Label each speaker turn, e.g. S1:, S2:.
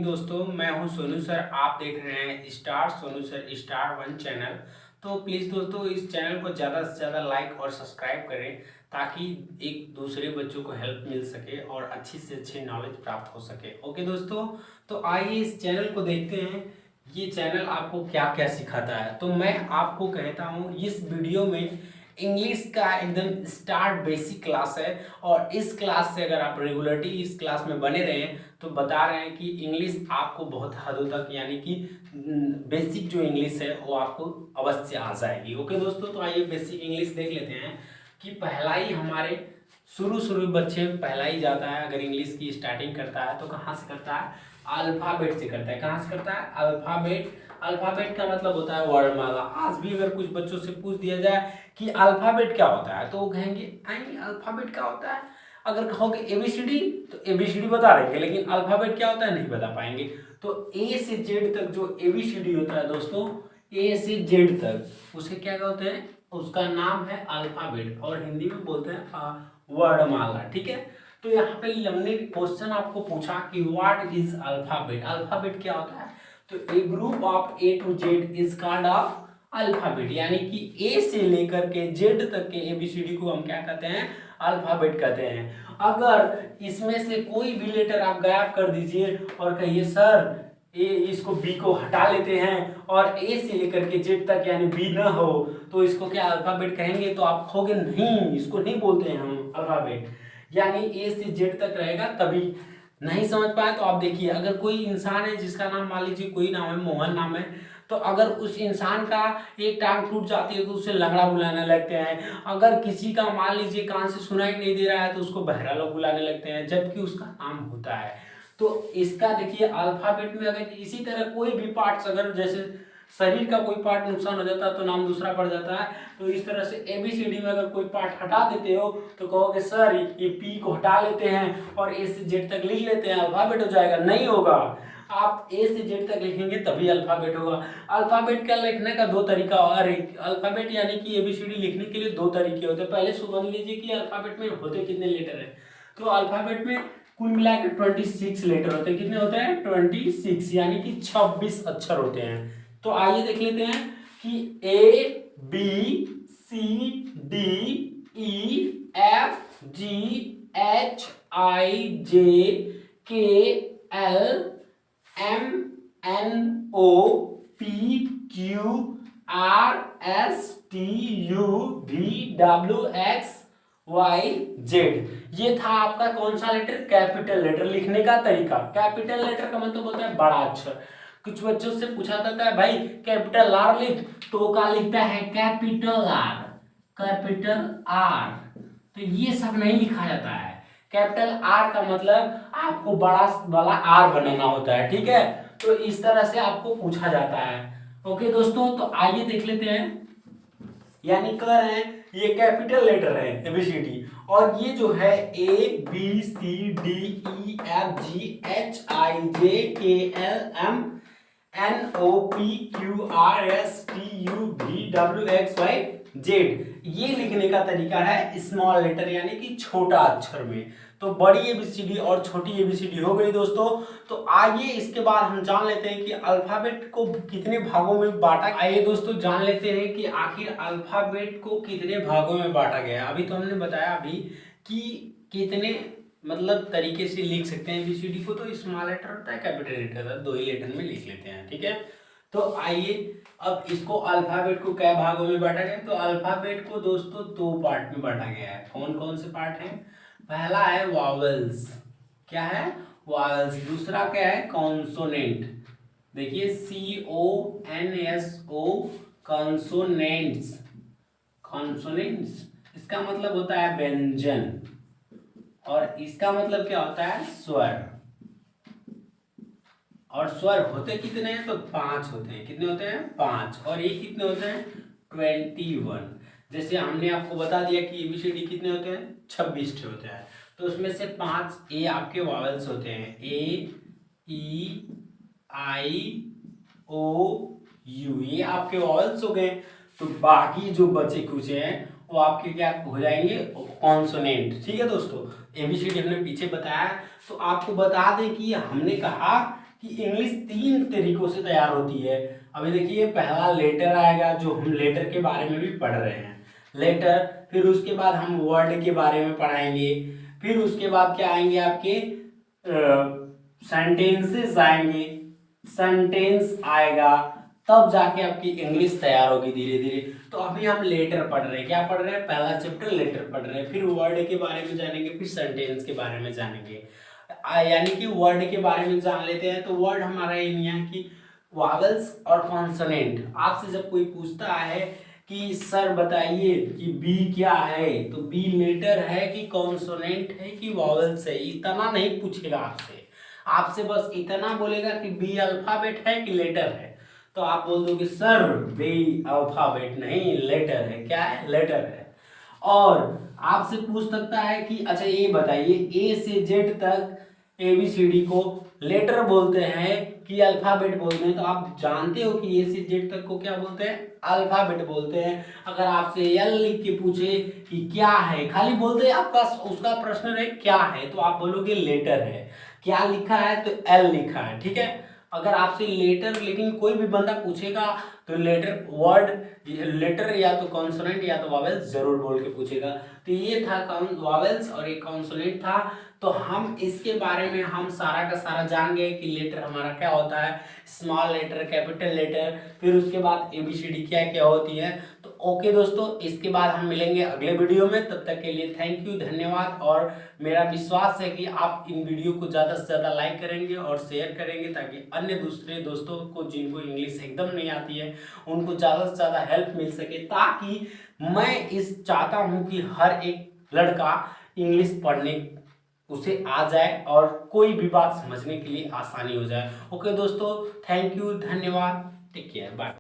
S1: दोस्तों, मैं हूं सोनू सर। आप देख रहे हैं star Sonu sir star one channel. तो प्लीज़ दोस्तों इस चैनल को ज़्यादा से ज़्यादा लाइक और सब्सक्राइब करें ताकि एक दूसरे बच्चों को हेल्प मिल सके और अच्छी से अच्छी नॉलेज प्राप्त हो सके। ओके दोस्तों, तो आइए इस चैनल को देखते हैं ये चैनल आपको क्या क्या सिखाता है। तो मैं आपको कहता हूँ इस वीडियो में इंग्लिश का एकदम स्टार्ट बेसिक क्लास है और इस क्लास से अगर आप रेगुलरली इस क्लास में बने रहें तो बता रहे हैं कि इंग्लिश आपको बहुत हदों तक यानी कि बेसिक जो इंग्लिश है वो आपको अवश्य आ जाएगी। ओके दोस्तों, तो आइए बेसिक इंग्लिश देख लेते हैं कि पहला ही हमारे शुरू बच्चे पहला ही जाता है। अगर इंग्लिश की स्टार्टिंग करता है तो कहाँ से करता है? अल्फ़ाबेट से करता है। कहाँ से करता है? अल्फ़ाबेट। अल्फ़ाबेट का मतलब होता है वर्णमाला। आज भी अगर कुछ बच्चों से पूछ दिया जाए कि अल्फ़ाबेट क्या होता है तो वो कहेंगे आई अल्फ़ाबेट क्या होता है। अगर कहोगे एबीसीडी तो एबीसीडी बता देंगे, लेकिन अल्फ़ाबेट क्या होता है नहीं बता पाएंगे। तो ए से जेड तक जो एबीसीडी होता है दोस्तों, ए से जेड तक उसे क्या कहते हैं? उसका नाम है अल्फ़ाबेट और हिंदी में बोलते हैं वर्णमाला। ठीक है, तो यहाँ पे हमने क्वेश्चन आपको पूछा कि व्हाट इज अल्फ़ाबेट। अल्फ़ाबेट क्या होता है? तो A group of A to Z is called of alphabet, यानी कि ए से लेकर के जेड तक के एबीसीडी को हम क्या कहते हैं? अल्फ़ाबेट कहते हैं। अगर इसमें से कोई भी लेटर आप गायब कर दीजिए और कहिए सर ए इसको बी को हटा लेते हैं और ए से लेकर के जेड तक यानी बी ना हो तो इसको क्या अल्फ़ाबेट कहेंगे? तो आप कहोगे नहीं, इसको नहीं बोलते हैं हम अल्फ़ाबेट, यानी ए से जेड तक रहेगा तभी। नहीं समझ पाए तो आप देखिए, अगर कोई इंसान है जिसका नाम मान लीजिए कोई नाम है, मोहन नाम है, तो अगर उस इंसान का एक टांग टूट जाती है तो उसे लंगड़ा बुलाने लगते हैं। अगर किसी का मान लीजिए कान से सुनाई नहीं दे रहा है तो उसको बहरा लोग बुलाने लगते हैं, जबकि उसका नाम होता है। तो इसका देखिए अल्फ़ाबेट में अगर इसी तरह कोई भी पार्ट्स, अगर जैसे शरीर का कोई पार्ट नुकसान हो जाता है तो नाम दूसरा पड़ जाता है। तो इस तरह से एबीसीडी में अगर कोई पार्ट हटा देते हो तो कहोगे सर ये पी को हटा लेते हैं और ए से जेड तक लिख लेते हैं, अल्फ़ाबेट हो जाएगा। नहीं होगा, आप ए से जेड तक लिखेंगे तभी अल्फ़ाबेट होगा। अल्फ़ाबेट का लिखने का दो तरीका, और अल्फ़ाबेट यानी कि एबीसीडी लिखने के लिए दो तरीके होते हैं। पहले समझ लीजिए कि अल्फ़ाबेट में होते कितने लेटर हैं। तो अल्फ़ाबेट में कुल मिला के 26 लेटर होते हैं। कितने होते हैं? 26, यानी कि 26 अक्षर होते हैं। तो आइए देख लेते हैं कि A B C D E F G H I J K L M N O P Q R S T U V W X Y Z. ये था आपका कौन सा लेटर? Capital letter. लिखने का तरीका, कैपिटल लेटर का मतलब होता है बड़ा अक्षर। कुछ बच्चों से पूछा जाता है भाई कैपिटल आर लिख, तो का लिखता है कैपिटल आर, कैपिटल आर। तो ये सब नहीं लिखा जाता है। कैपिटल आर का मतलब आपको बड़ा वाला आर बनाना होता है। ठीक है, तो इस तरह से आपको पूछा जाता है। ओके दोस्तों, तो आइए देख लेते हैं। यानी कह रहे हैं ये कैपिटल लेटर है एबीसीडी, और ये जो है A B C D E F G H I J K L M N O P Q R S T U V W X Y Z, ये लिखने का तरीका है स्मॉल लेटर यानी कि छोटा अक्षर में। तो बड़ी एबीसीडी और छोटी एबीसीडी हो गई दोस्तों। तो आइए इसके बाद हम जान लेते हैं कि अल्फाबेट को कितने भागों में बांटा। आइए दोस्तों जान लेते हैं कि आखिर अल्फाबेट को कितने भागों में बांटा गया है। अभी तो हमने बताया अभी कि कितने मतलब तरीके से लिख सकते हैं एबीसीडी को। तो स्मॉल लेटर होता है, कैपिटल लेटर होता है, दो ही लेटर में लिख लेते हैं। ठीक है, तो आइए अब इसको अल्फाबेट को क्या भागों में बांटा गया? तो अल्फाबेट को दोस्तों दो पार्ट में बांटा गया है। कौन कौन से पार्ट हैं? पहला है वॉवल्स। क्या है? वॉवल्स। दूसरा क्या है? कॉन्सोनेंट। देखिए CONSO, कॉन्सोनेंट्स। कॉन्सोनेंट्स इसका मतलब होता है व्यंजन, और इसका मतलब क्या होता है? स्वर। और स्वर होते कितने हैं? तो 5 होते हैं। कितने होते हैं? 5। और ये कितने होते हैं? 21। जैसे हमने आपको बता दिया कि एबीसीडी कितने होते हैं? 26 होते हैं। तो उसमें से 5 ए आपके वॉवल्स होते हैं, ए ई आई ओ यू, ये आपके वॉवल्स हो गए। तो बाकी जो बचे कुछ हैं वो आपके क्या हो जाएंगे? कॉन्सोनेंट। ठीक है दोस्तों, एबीसीडी हमने पीछे बताया। तो आपको बता दें कि हमने कहा कि इंग्लिश 3 तरीकों से तैयार होती है। अभी देखिए पहला लेटर आएगा, जो हम लेटर के बारे में भी पढ़ रहे हैं, लेटर। फिर उसके बाद हम वर्ड के बारे में पढ़ाएंगे। फिर उसके बाद क्या आएंगे आपके सेंटेंसेस आएंगे, सेंटेंस आएगा, तब जाके आपकी इंग्लिश तैयार होगी धीरे धीरे। तो अभी हम लेटर पढ़ रहे हैं, क्या पढ़ रहे हैं, पहला चैप्टर लेटर पढ़ रहे हैं। फिर वर्ड के बारे में जानेंगे, फिर सेंटेंस के बारे में जानेंगे। यानी कि वर्ड के बारे में जान लेते हैं। तो वर्ड हमारा ये नहीं है कि वावल्स और कॉन्सोनेंट। आपसे जब कोई पूछता है कि सर बताइए कि बी क्या है, तो बी लेटर है कि कॉन्सोनेंट है कि वावल्स है, इतना नहीं पूछेगा आपसे। आपसे बस इतना बोलेगा कि बी अल्फाबेट है कि लेटर है, तो आप बोल दोगे सर बी अल्फाबेट नहीं लेटर है। क्या है, लेटर है। और आपसे पूछ सकता है कि अच्छा ये बताइए ए से जेड तक ABCD को लेटर बोलते हैं कि अल्फाबेट बोलते हैं। तो आप जानते हो कि ए से जेड तक को क्या बोलते हैं, अल्फाबेट बोलते हैं। अगर आपसे एल लिख के पूछे कि क्या है, खाली बोलते हैं आपका उसका प्रश्न है क्या है, तो आप बोलोगे लेटर है। क्या लिखा है, तो एल लिखा है, ठीक है। अगर आपसे लेटर लेकिन कोई भी बंदा पूछेगा तो लेटर वर्ड, लेटर या तो कॉन्सोनेंट या तो वावेल्स जरूर बोल के पूछेगा। तो ये था वावेल्स और एक कॉन्सोनेंट था। तो हम इसके बारे में हम सारा का सारा जान गए कि लेटर हमारा क्या होता है, स्मॉल लेटर, कैपिटल लेटर, फिर उसके बाद ABCD क्या क्या होती है। तो ओके दोस्तों, इसके बाद हम मिलेंगे अगले वीडियो में। तब तक के लिए थैंक यू, धन्यवाद। और मेरा विश्वास है कि आप इन वीडियो को ज़्यादा से ज़्यादा लाइक करेंगे और शेयर करेंगे, ताकि अन्य दूसरे दोस्तों को जिनको इंग्लिश एकदम नहीं आती है उनको ज़्यादा से ज़्यादा हेल्प मिल सके, ताकि मैं इस चाहता हूँ कि हर एक लड़का इंग्लिश पढ़ने उसे आ जाए और कोई भी बात समझने के लिए आसानी हो जाए। ओके दोस्तों, थैंक यू, धन्यवाद, टेक केयर, बाय।